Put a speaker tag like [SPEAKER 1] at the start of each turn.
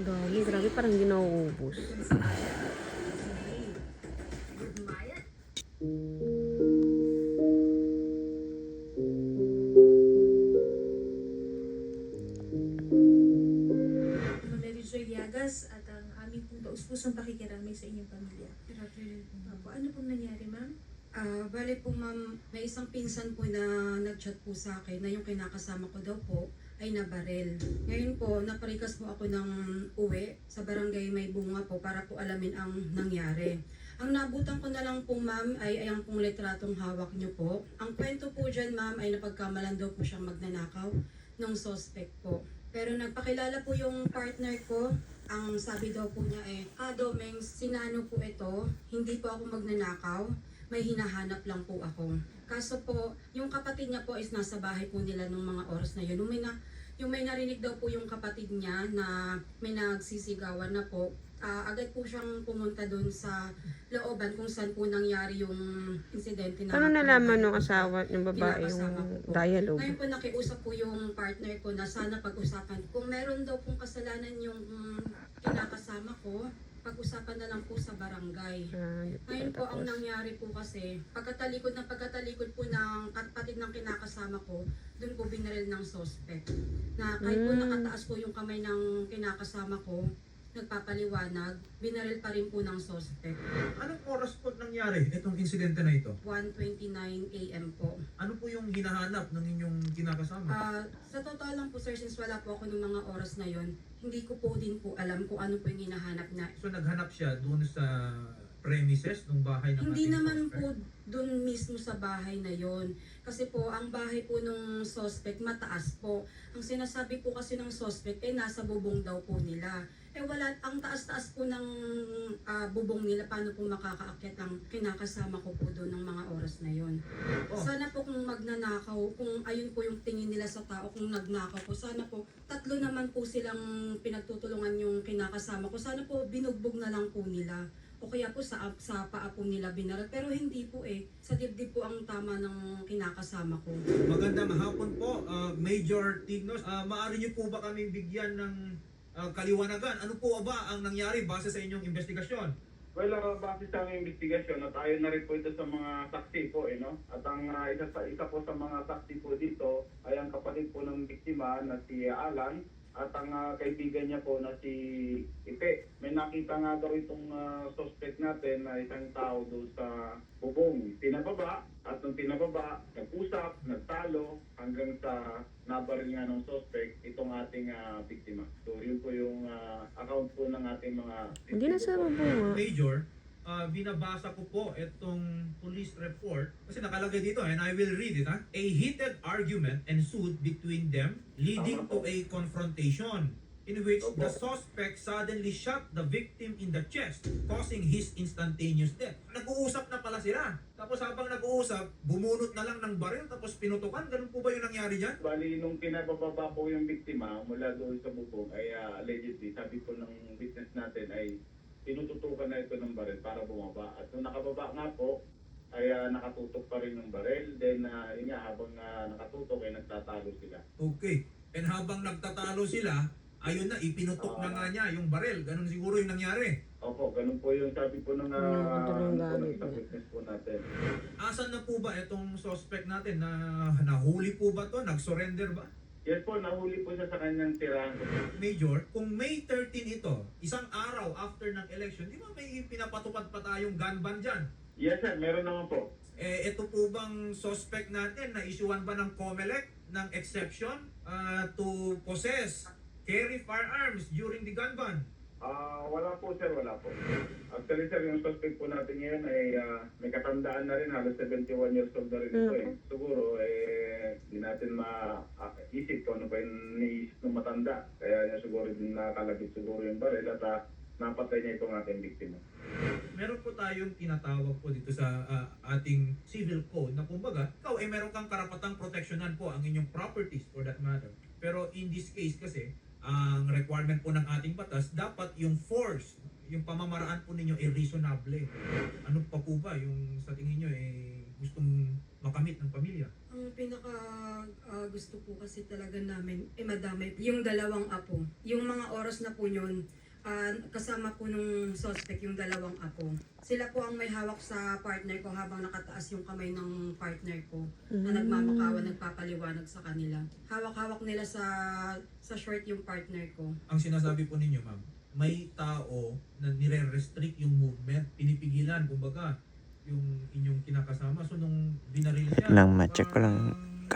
[SPEAKER 1] Dami, grabe, parang hindi nauubos.
[SPEAKER 2] Mary Joy Llagas at ang aming pong taus-pusong pakikiramay sa inyong pamilya. Opo, ano pong nangyari, ma'am?
[SPEAKER 3] Bale po ma'am, may isang pinsan po na nag-chat po sa akin na yung kinakasama ko daw po ay nabarel. Ngayon po, naparikas po ako ng uwi sa barangay May Bunga po para po alamin ang nangyari. Ang nabutan ko na lang po ma'am ay ang pong litratong hawak niyo po. Ang kwento po dyan ma'am ay napagkamalan daw po siyang magnanakaw ng suspect po. Pero nagpakilala po yung partner ko. Ang sabi daw po niya Domeng, sinano po ito, hindi po ako magnanakaw, may hinahanap lang po ako. Kaso po, yung kapatid niya po is nasa bahay po nila nung mga oras na yun. Yung may narinig daw po yung kapatid niya na may nagsisigawan na po, agad po siyang pumunta doon sa looban kung saan po nangyari yung insidente na...
[SPEAKER 1] Paano nalaman ng asawa ng babae yung dialogue?
[SPEAKER 3] Ngayon po nakiusap po yung partner ko na sana pag-usapan. Kung meron daw pong kasalanan yung kinakasama ko, pag-usapan na lang po sa barangay. Ngayon po ang nangyari po kasi, pagkatalikod po ng kapatid ng kinakasama ko, doon po binaril ng suspect. Na kahit po nakataas po yung kamay ng kinakasama ko, nagpapaliwanag, binaril pa rin po ng suspect.
[SPEAKER 4] Anong oras po nangyari itong insidente na ito?
[SPEAKER 3] 1:29 AM po.
[SPEAKER 4] Ano po yung hinahanap ng inyong kinakasama?
[SPEAKER 3] Sa totoo lang po sir, since wala po ako ng mga oras na yon, hindi ko po din po alam kung ano po yung hinahanap na.
[SPEAKER 4] So naghanap siya doon sa premises ng bahay ng
[SPEAKER 3] Hindi
[SPEAKER 4] ating
[SPEAKER 3] naman
[SPEAKER 4] suspect?
[SPEAKER 3] po doon mismo sa bahay na yon. Kasi po, ang bahay po ng suspect mataas po. Ang sinasabi po kasi ng suspect nasa bubong daw po nila. Wala, ang taas-taas po ng bubong nila, paano po makakaakyat ang kinakasama ko po doon ng mga oras na yon.
[SPEAKER 4] Oh.
[SPEAKER 3] Sana po kung magnanakaw, kung ayun po yung tingin nila sa tao, kung nagnakaw po, sana po, tatlo naman po silang pinagtutulungan yung kinakasama ko. Sana po binugbog na lang po nila. O kaya po sa paa po nila binarat. Pero hindi po sa dibdib po ang tama ng kinakasama ko.
[SPEAKER 4] Magandang hapon po, Major Tignos. Maaari niyo po ba kami bigyan ng kaliwanagan? Ano po ba ang nangyari base sa inyong investigasyon?
[SPEAKER 5] Well, base sa aming investigasyon, at ayon na rin po ito sa mga saksi po, no? At ang isa po sa mga saksi po dito ay ang kapatid po ng biktima na si Alan at ang kaibigan niya po na si Ipe. May nakita nga daw itong suspect natin na isang tao doon sa bubong. Pinababa at nung pinababa, nag-usap, nagtalo hanggang sa nabaril nga ng suspect itong ating biktima. So yun po yung account po ng ating mga...
[SPEAKER 1] Hindi na sa bubunga.
[SPEAKER 4] Major, binabasa ko po itong police report kasi nakalagay dito and I will read it. A heated argument ensued between them leading to a confrontation in which the suspect suddenly shot the victim in the chest, causing his instantaneous death. Nag-uusap na pala sila. Tapos habang nag-uusap, bumunot na lang ng baril tapos pinutukan. Ganun po ba yung nangyari dyan?
[SPEAKER 5] Bali, nung pinababa po yung biktima mula doon sa bubong ay allegedly, sabi po ng witness natin ay tinututukan na ito ng baril para bumaba. At nung nakababa nga po, ay nakatutok pa rin yung baril. Then, yun nga, habang nakatutok ay nagtatalo sila.
[SPEAKER 4] Okay. And habang nagtatalo sila, ayun na, ipinutok na nga niya yung baril. Ganun siguro yung nangyari.
[SPEAKER 5] Opo, ganun po yung sabi po ng isang witness po natin.
[SPEAKER 4] Asan na po ba itong suspect natin? Nahuli po ba to? Nag-surrender ba?
[SPEAKER 5] Yes po, nahuli po siya sa kanyang tirahan.
[SPEAKER 4] Major, kung May 13 ito, isang araw after ng election, di ba may pinapatupad pa tayong gun ban dyan?
[SPEAKER 5] Yes sir, meron naman po.
[SPEAKER 4] Ito po bang suspect natin na isyuan ba ng COMELEC ng exception to possess, carry firearms during the gun ban?
[SPEAKER 5] Wala po sir, wala po. Actually sir, yung suspect po natin ngayon ay may katandaan na rin, halos 71 years old na rin ito Siguro, hindi natin ma-isip kung ano ba yung niisip ng matanda. Kaya niya siguro din nakalagit siguro yung baril at napatay niya itong ating biktima.
[SPEAKER 4] Meron po tayong tinatawag po dito sa ating civil code na kumbaga, ikaw ay meron kang karapatang proteksyonan po ang inyong properties for that matter. Pero in this case kasi, ang requirement po ng ating batas, dapat yung force, yung pamamaraan po ninyo ay reasonable. Ano pa po ba yung sa tingin nyo gustong makamit ng pamilya?
[SPEAKER 3] Ang pinaka gusto po kasi talaga namin, madamay yung dalawang apo. Yung mga oras na po yun, kasama po nung suspect yung dalawang apo. Sila po ang may hawak sa partner ko habang nakataas yung kamay ng partner ko na nagmamakawan, nagpapaliwanag sa kanila. Hawak-hawak nila sa short yung partner ko.
[SPEAKER 4] Ang sinasabi po ninyo, ma'am, may tao na nire-restrict yung movement, pinipigilan, kumbaga, yung inyong kinakasama. So, nung binaril siya,
[SPEAKER 6] Lang, ma-check ko lang.
[SPEAKER 4] parang